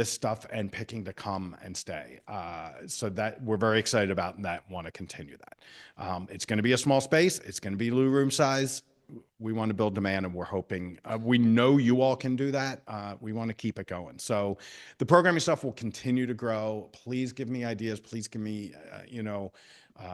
stuff and picking to come and stay. So that we're very excited about that, want to continue that. It's going to be a small space. It's going to be Lou room size. We want to build demand, and we're hoping, we know you all can do that. We want to keep it going. So the programming stuff will continue to grow. Please give me ideas. Please give me,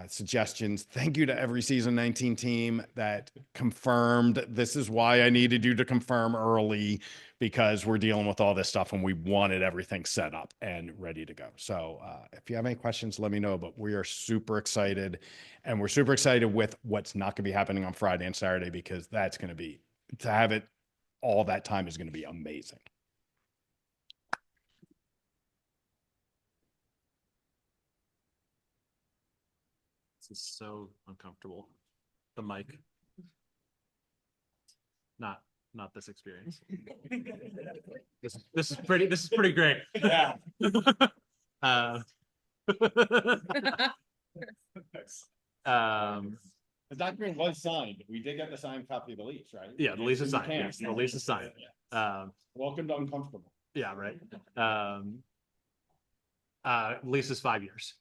suggestions. Thank you to every season 19 team that confirmed. This is why I needed you to confirm early, because we're dealing with all this stuff and we wanted everything set up and ready to go. So if you have any questions, let me know, but we are super excited, and we're super excited with what's not going to be happening on Friday and Saturday, because that's going to be, to have it all that time is going to be amazing. This is so uncomfortable. The mic. Not not this experience. This is pretty great. Yeah. Um, The document was signed. We did get the signed copy of the lease, right? yeah, the lease is You signed. can. Yes, the lease is signed. Welcome to uncomfortable. Yeah, right. Lease is 5 years.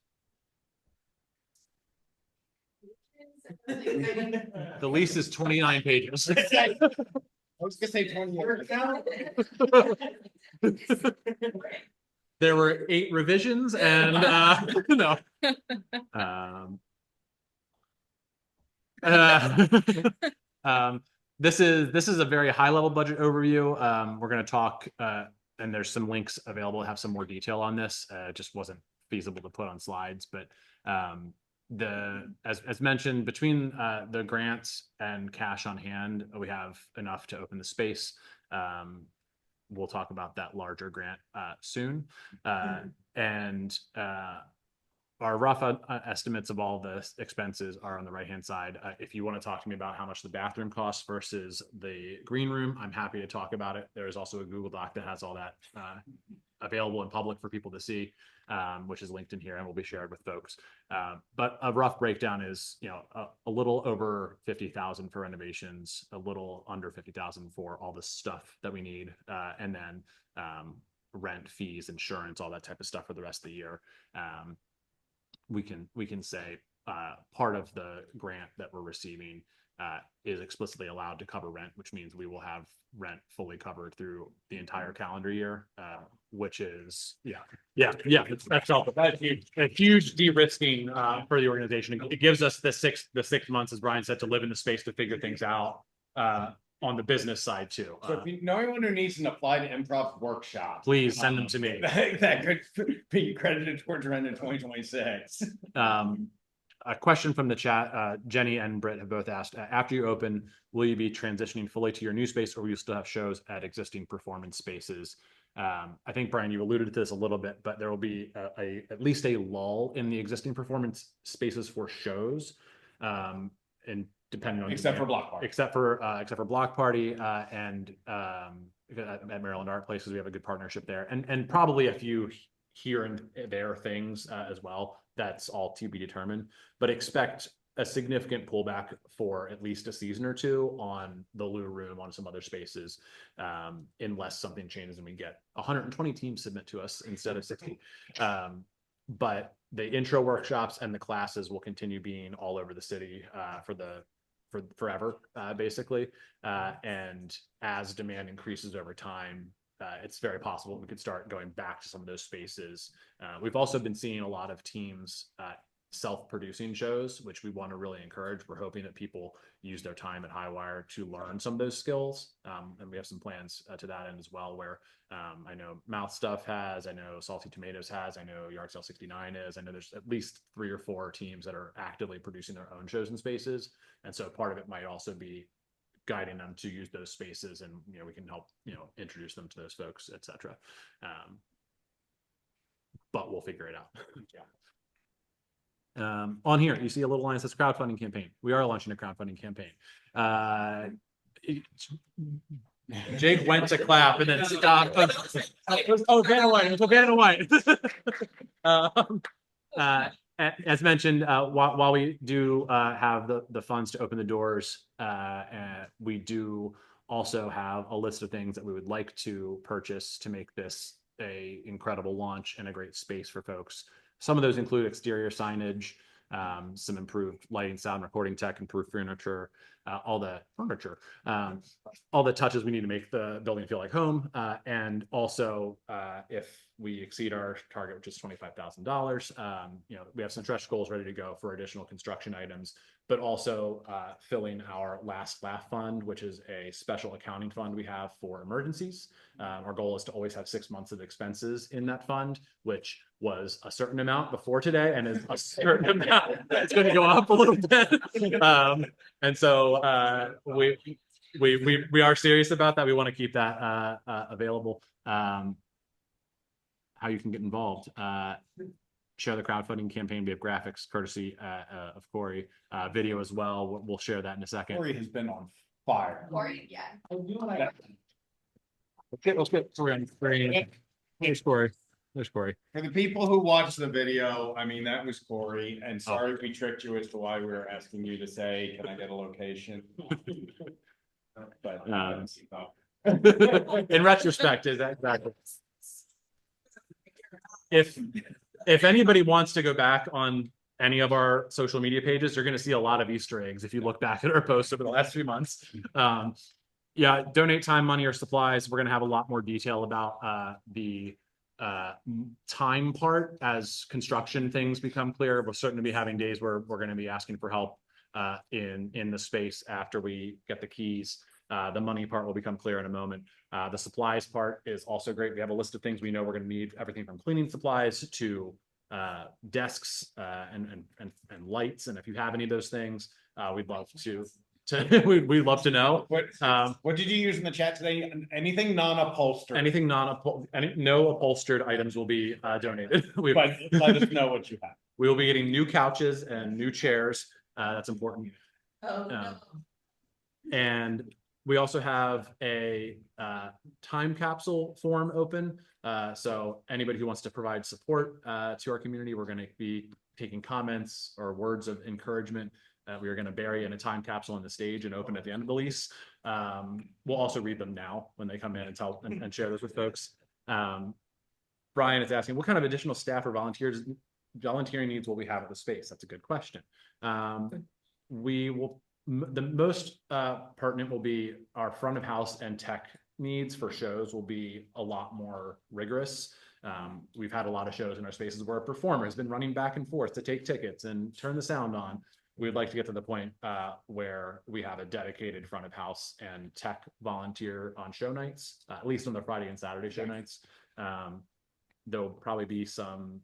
The lease is 29 pages. I was gonna say 20 years. There were 8 revisions and no. This is a very high level budget overview. We're going to talk and there's some links available to have some more detail on this. It just wasn't feasible to put on slides, but as mentioned, between the grants and cash on hand, we have enough to open the space. We'll talk about that larger grant soon. And our rough estimates of all the expenses are on the right-hand side. If you want to talk to me about how much the bathroom costs versus the green room, I'm happy to talk about it. There's also a Google Doc that has all that available in public for people to see, which is linked in here and will be shared with folks. But a rough breakdown is, a little over 50,000 for renovations, a little under 50,000 for all the stuff that we need, and then rent, fees, insurance, all that type of stuff for the rest of the year. We can say part of the grant that we're receiving is explicitly allowed to cover rent, which means we will have rent fully covered through the entire calendar year, which is that's helpful. That's a huge de-risking for the organization. It gives us the six months, as Brian said, to live in the space to figure things out on the business side too. So if you know anyone who needs an applied improv workshop, Please send them to me. That could be credited towards rent in 2026. A question from the chat, Jenny and Britt have both asked, after you open, will you be transitioning fully to your new space or will you still have shows at existing performance spaces? I think, Brian, you alluded to this a little bit, but there will be at least a lull in the existing performance spaces for shows. And depending on Except for Block Party. Except for Block Party and at Maryland Art Places, we have a good partnership there, and probably a few here and there things as well. That's all to be determined, but expect a significant pullback for at least a season or two on the Lou Room, on some other spaces, unless something changes and we get 120 teams submit to us instead of 60. But the intro workshops and the classes will continue being all over the city for forever, basically. And as demand increases over time, it's very possible we could start going back to some of those spaces. We've also been seeing a lot of teams self-producing shows, which we want to really encourage. We're hoping that people use their time at Highwire to learn some of those skills. And we have some plans to that end as well, where I know Mouth Stuff has, I know Salty Tomatoes has, I know Yard Sale 69 is, I know there's at least 3 or 4 teams that are actively producing their own shows and spaces. And so part of it might also be guiding them to use those spaces, and we can help introduce them to those folks, etc. But we'll figure it out. On here you see a little line that says crowdfunding campaign. We are launching a crowdfunding campaign. Jake went to clap and then stopped. Oh, Vanna White. It was Vanna White. As mentioned, while we do have the funds to open the doors, we do also have a list of things that we would like to purchase to make this a incredible launch and a great space for folks. Some of those include exterior signage, some improved lighting, sound, recording tech, improved furniture, all the touches we need to make the building feel like home. And also, if we exceed our target, which is $25,000, we have some stretch goals ready to go for additional construction items, but also filling our last laugh fund, which is a special accounting fund we have for emergencies. Our goal is to always have 6 months of expenses in that fund, which was a certain amount before today and is a certain amount. It's going to go up a little bit. And so we are serious about that. We want to keep that available. How you can get involved. Share the crowdfunding campaign. We have graphics courtesy of Corey, video as well. We'll share that in a second. Corey has been on fire. Corey, yeah. Let's get Corey on screen. There's Corey. There's Corey. For the people who watched the video, I mean, that was Corey, and sorry we tricked you as to why we were asking you to say, can I get a location? But. In retrospect, is that exactly? If anybody wants to go back on any of our social media pages, you're going to see a lot of Easter eggs if you look back at our posts over the last few months. Yeah, donate time, money, or supplies. We're going to have a lot more detail about the time part as construction things become clear. We're starting to be having days where we're going to be asking for help in the space after we get the keys. The money part will become clear in a moment. The supplies part is also great. We have a list of things we know we're going to need, everything from cleaning supplies to desks and lights. And if you have any of those things, we'd love to we'd love to know. What did you use in the chat today? Anything non-upholstered? Anything no upholstered items will be donated. But let us know what you have. We will be getting new couches and new chairs. That's important. Oh, no. And we also have a time capsule form open. So anybody who wants to provide support to our community, we're going to be taking comments or words of encouragement. We are going to bury in a time capsule on the stage and open at the end of the lease. We'll also read them now when they come in and tell and share those with folks. Brian is asking, what kind of additional staff or volunteering needs will we have at the space? That's a good question. We will. The most pertinent will be our front of house and tech needs for shows will be a lot more rigorous. We've had a lot of shows in our spaces where a performer has been running back and forth to take tickets and turn the sound on. We'd like to get to the point where we have a dedicated front of house and tech volunteer on show nights, at least on the Friday and Saturday show nights. There'll probably be some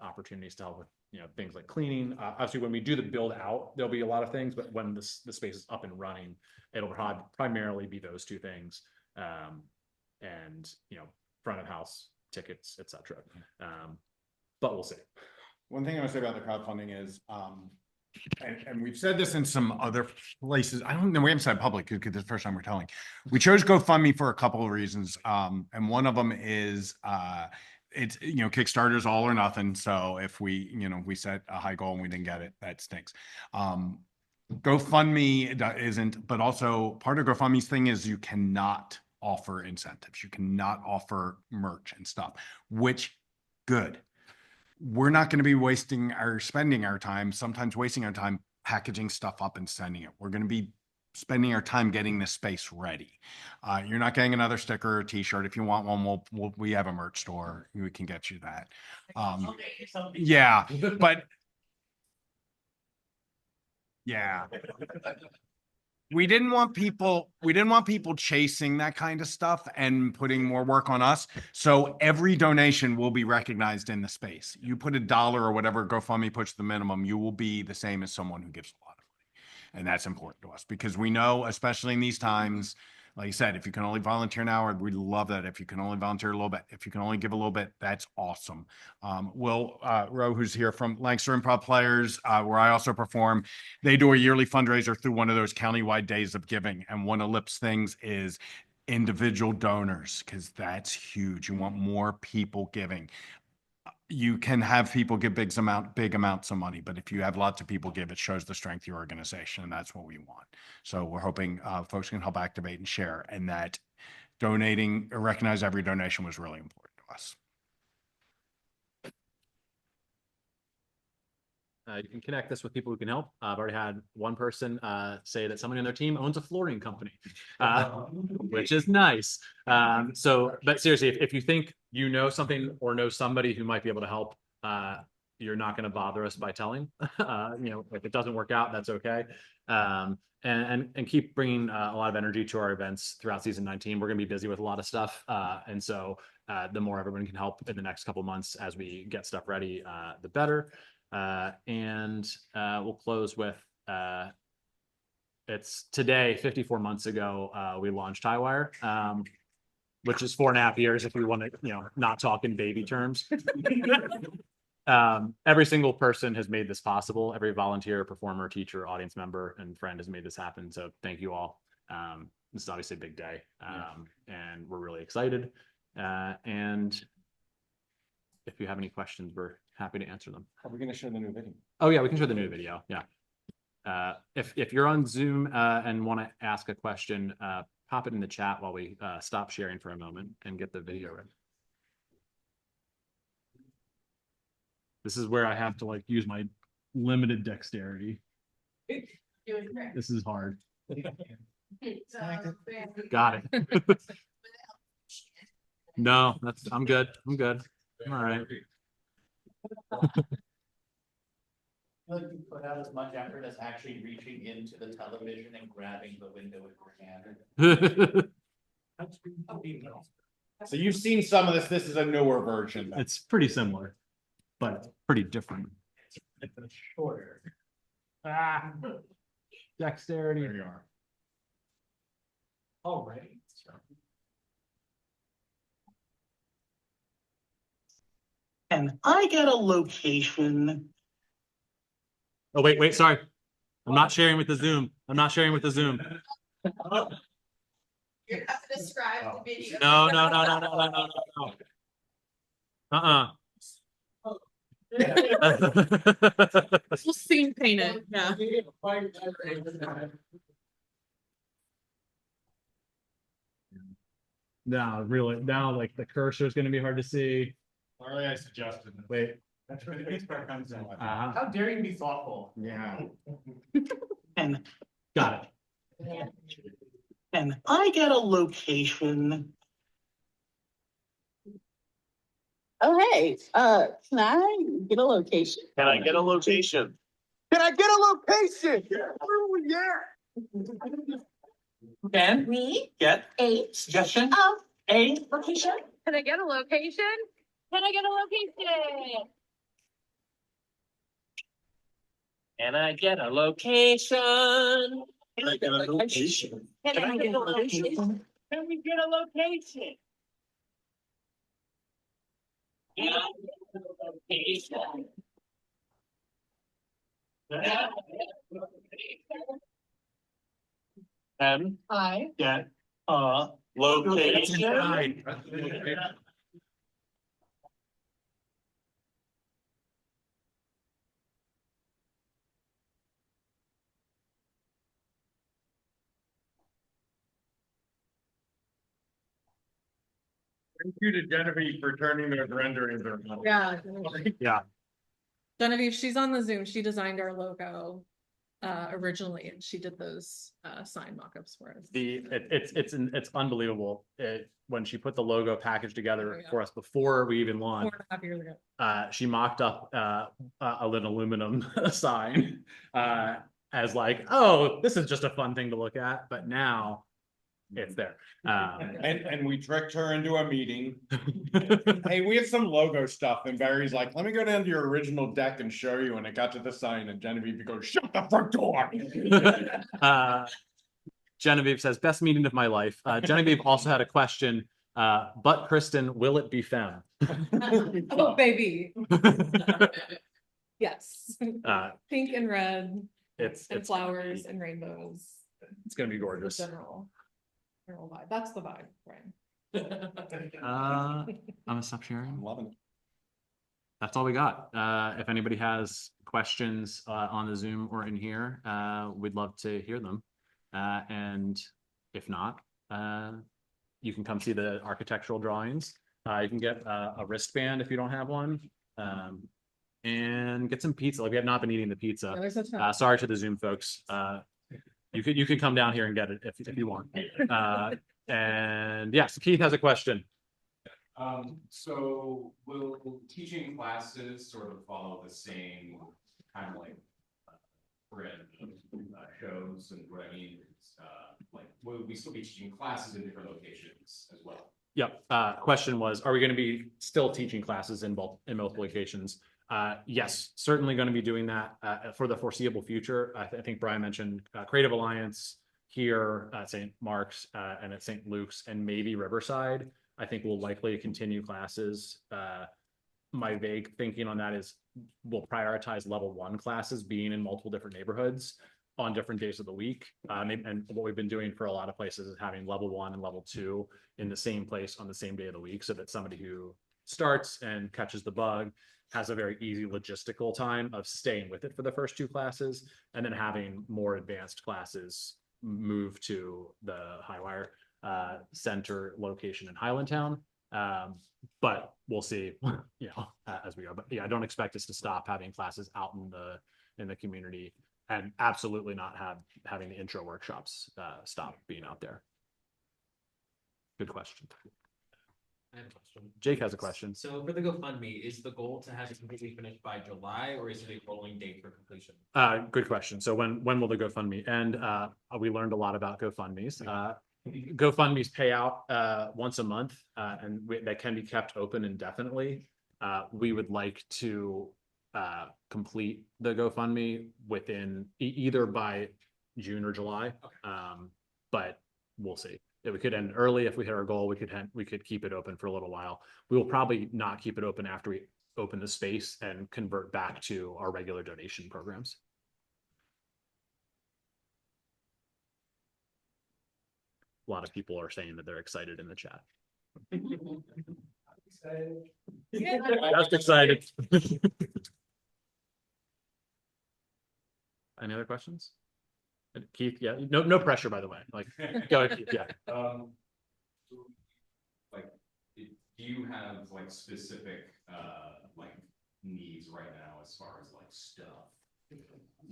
opportunities to help with things like cleaning. Obviously, when we do the build out, there'll be a lot of things, but when the space is up and running, it'll primarily be those two things, and front of house tickets, etc. But we'll see. One thing I want to say about the crowdfunding is, and we've said this in some other places. I don't know. We haven't said it public because it's the first time we're telling. We chose GoFundMe for a couple of reasons, and one of them is it's Kickstarter's all or nothing. So if we we set a high goal and we didn't get it, that stinks. GoFundMe isn't, but also part of GoFundMe's thing is you cannot offer incentives. You cannot offer merch and stuff, which good. We're not going to be spending our time, sometimes wasting our time packaging stuff up and sending it. We're going to be spending our time getting this space ready. You're not getting another sticker or t-shirt. If you want one, we have a merch store. We can get you that. Yeah, but yeah. We didn't want people chasing that kind of stuff and putting more work on us. So every donation will be recognized in the space. You put $1 or whatever GoFundMe puts the minimum, you will be the same as someone who gives a lot of money. And that's important to us because we know, especially in these times, like you said, if you can only volunteer an hour, we'd love that. If you can only volunteer a little bit, if you can only give a little bit, that's awesome. Will Rowe, who's here from Lancaster Improv Players, where I also perform, they do a yearly fundraiser through one of those countywide days of giving. And one of Lip's things is individual donors, because that's huge. You want more people giving. You can have people give big amounts of money, but if you have lots of people give, it shows the strength of your organization, and that's what we want. So we're hoping folks can help activate and share, and that donating or recognize every donation was really important to us. You can connect this with people who can help. I've already had one person say that somebody on their team owns a flooring company, which is nice. But seriously, if you think you know something or know somebody who might be able to help, you're not going to bother us by telling. If it doesn't work out, that's okay. And keep bringing a lot of energy to our events throughout season 19. We're going to be busy with a lot of stuff, and so the more everyone can help in the next couple months as we get stuff ready, the better. And we'll close with it's today 54 months ago we launched Highwire, which is 4.5 years if we want to not talk in baby terms. Every single person has made this possible. Every volunteer, performer, teacher, audience member, and friend has made this happen. So thank you all. This is obviously a big day, and we're really excited. And if you have any questions, we're happy to answer them. Are we gonna show the new video? Oh yeah, we can show the new video. Yeah. If you're on Zoom and want to ask a question, pop it in the chat while we stop sharing for a moment and get the video ready. This is where I have to like use my limited dexterity. Doing great. This is hard. So, Got it. No, I'm good. I'm good. I'm all right. Like you put out as much effort as actually reaching into the television and grabbing the window with your hand. So you've seen some of this. This is a newer version. It's pretty similar, but pretty different. It's shorter. Dexterity. There you are. All right. Can I get a location? Oh, wait, sorry. I'm not sharing with the Zoom. I'm not sharing with the Zoom. you're gonna have to describe the video. No. We'll scene paint it, yeah. Now, really, now like the cursor is going to be hard to see. Sorry, I suggested. Wait. That's where the Pittsburgh comes in. How dare you be thoughtful? Yeah. Can, Got it. can I get a location? Oh, hey, can I get a location? Can I get a location? Can I get a location? Oh, yeah. Can Me? get A suggestion? of A location? Can I get a location? Can I get a location? Can I get a location? Can I get a location? Can I get a location? Can we get a location? Can I get a location? Can I get a location? Thank you to Genevieve for turning those renderings around. Yeah. Yeah. Genevieve, she's on the Zoom. She designed our logo originally, and she did those sign mock-ups for us. It's unbelievable. When she put the logo package together Oh, yeah. for us before we even launched, 4.5 years ago. she mocked up an aluminum sign as like, oh, this is just a fun thing to look at. But now it's there. And we tricked her into a meeting. Hey, we have some logo stuff, and Barry's like, let me go down to your original deck and show you. And it got to the sign, and Genevieve goes, shut the front door. Genevieve says, best meeting of my life. Genevieve also had a question. But Kristen, will it be femme? Oh, baby. Yes. Uh, Pink and red it's and flowers and rainbows. It's gonna be gorgeous. General vibe. That's the vibe, right? I'm gonna stop sharing. I'm loving it. That's all we got. If anybody has questions on the Zoom or in here, we'd love to hear them. And if not, you can come see the architectural drawings. You can get a wristband if you don't have one, and get some pizza. Like, we have not been eating the pizza. Yeah, there's a ton. Sorry to the Zoom folks. You could come down here and get it if you want. And yes, Keith has a question. So will teaching classes sort of follow the same kind of like thread of shows? And what I mean is, like, will we still be teaching classes in different locations as well? Yep. Question was, are we going to be still teaching classes in multiple locations? Yes, certainly going to be doing that for the foreseeable future. I think Brian mentioned Creative Alliance here at St. Mark's and at St. Luke's and maybe Riverside. I think we'll likely continue classes. My vague thinking on that is we'll prioritize level 1 classes being in multiple different neighborhoods. on different days of the week. And what we've been doing for a lot of places is having level 1 and level 2 in the same place on the same day of the week, so that somebody who starts and catches the bug has a very easy logistical time of staying with it for the first 2 classes, and then having more advanced classes move to the Highwire center location in Highlandtown. But we'll see, as we go. But yeah, I don't expect us to stop having classes out in the community, and absolutely not having the intro workshops stop being out there. Good question. I have a question. Jake has a question. So for the GoFundMe, is the goal to have it completely finished by July, or is it a rolling date for completion? Good question. So when will the GoFundMe end? We learned a lot about GoFundMes. GoFundMes pay out once a month, and they can be kept open indefinitely. We would like to complete the GoFundMe within either by June or July. But we'll see. We could end early if we hit our goal. We could keep it open for a little while. We will probably not keep it open after we open the space and convert back to our regular donation programs. A lot of people are saying that they're excited in the chat. Just excited. Any other questions? Keith, yeah, no pressure, by the way. Like, go ahead, Keith, yeah. Like, do you have like specific like needs right now as far as like stuff?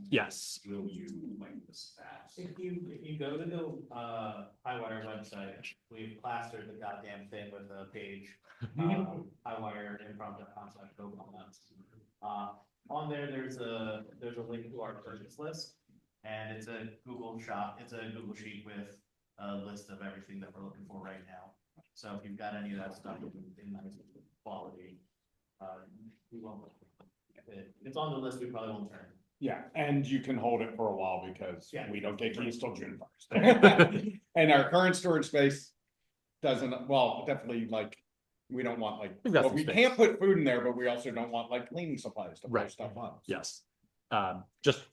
Yes. Will you like this fast? If you go to the Highwire website, we've plastered the goddamn thing with a page, Highwire Improv.com/GoFundMe. On there, there's a link to our purchase list, and it's a Google sheet with a list of everything that we're looking for right now. So if you've got any of that stuff in nice quality, we won't. It's on the list. We probably won't turn. Yeah, and you can hold it for a while because we don't get keys till June 1st. And our current storage space doesn't, well, definitely like, we don't want like, well, we can't put food in there, but we also don't want like cleaning supplies to put stuff on. Yes. Just.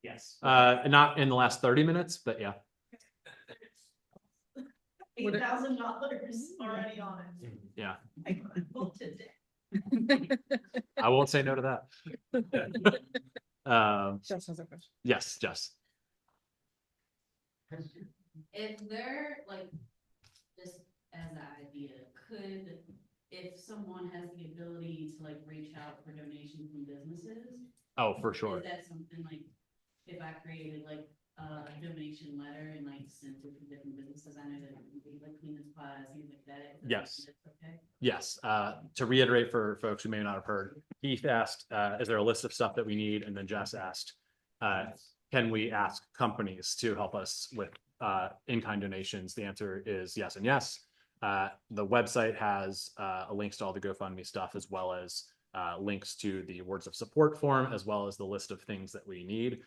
Yes. Not in the last 30 minutes, but yeah. $8,000 already on it. Yeah. I booked it. I won't say no to that. Jess has a question. Yes, Jess. If they're like, just as an idea, if someone has the ability to like reach out for donations from businesses? Oh, for sure. Is that something like, if I created like a donation letter and like sent it to different businesses, I know that like cleaning supplies, things like that. Yes. Okay. Yes. To reiterate for folks who may not have heard, Keith asked, is there a list of stuff that we need? And then Jess asked, can we ask companies to help us with in-kind donations? The answer is yes and yes. The website has links to all the GoFundMe stuff, as well as links to the words of support form, as well as the list of things that we need.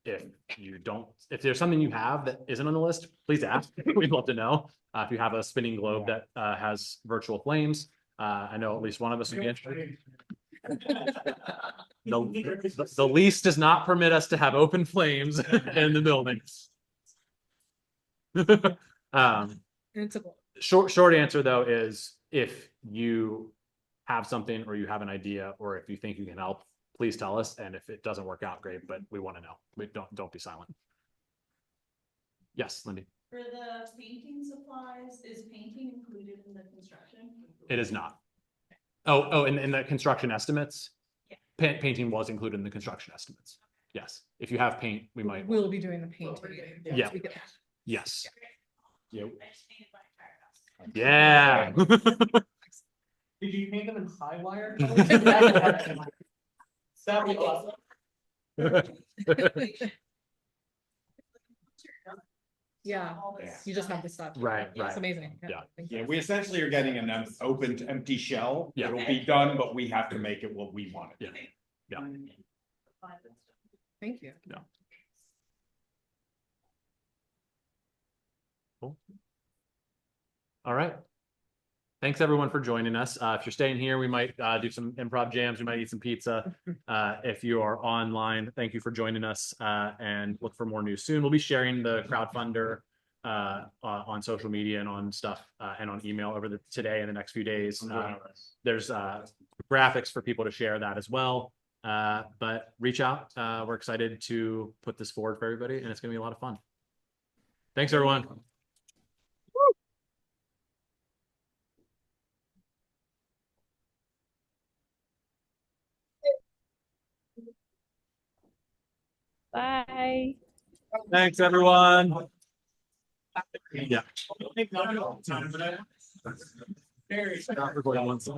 If there's something you have that isn't on the list, please ask. We'd love to know. If you have a spinning globe that has virtual flames, I know at least one of us would be interested. The lease does not permit us to have open flames in the building. Short answer though is, if you have something or you have an idea, or if you think you can help, please tell us. And if it doesn't work out, great, but we want to know. We don't be silent. Yes, Lindy. For the painting supplies, is painting included in the construction? It is not. Oh, and the construction estimates? Yeah. Painting was included in the construction estimates. Yes. If you have paint, we might. We'll be doing the painting. Yeah. Yes. Yeah. Yeah. Did you paint them in Highwire? That'd be awesome. Yeah, you just have the stuff. Right. It's amazing. Yeah, we essentially are getting an open to empty shell. Yeah. It'll be done, but we have to make it what we want it. Yeah. Thank you. Yeah. Cool. All right. Thanks everyone for joining us. If you're staying here, we might do some improv jams. We might eat some pizza. If you are online, thank you for joining us and look for more news soon. We'll be sharing the crowdfunder on social media and on stuff and on email over today and the next few days. There's graphics for people to share that as well. But reach out. We're excited to put this forward for everybody, and it's going to be a lot of fun. Thanks, everyone. Bye. Thanks, everyone. Yeah. Not recording one second.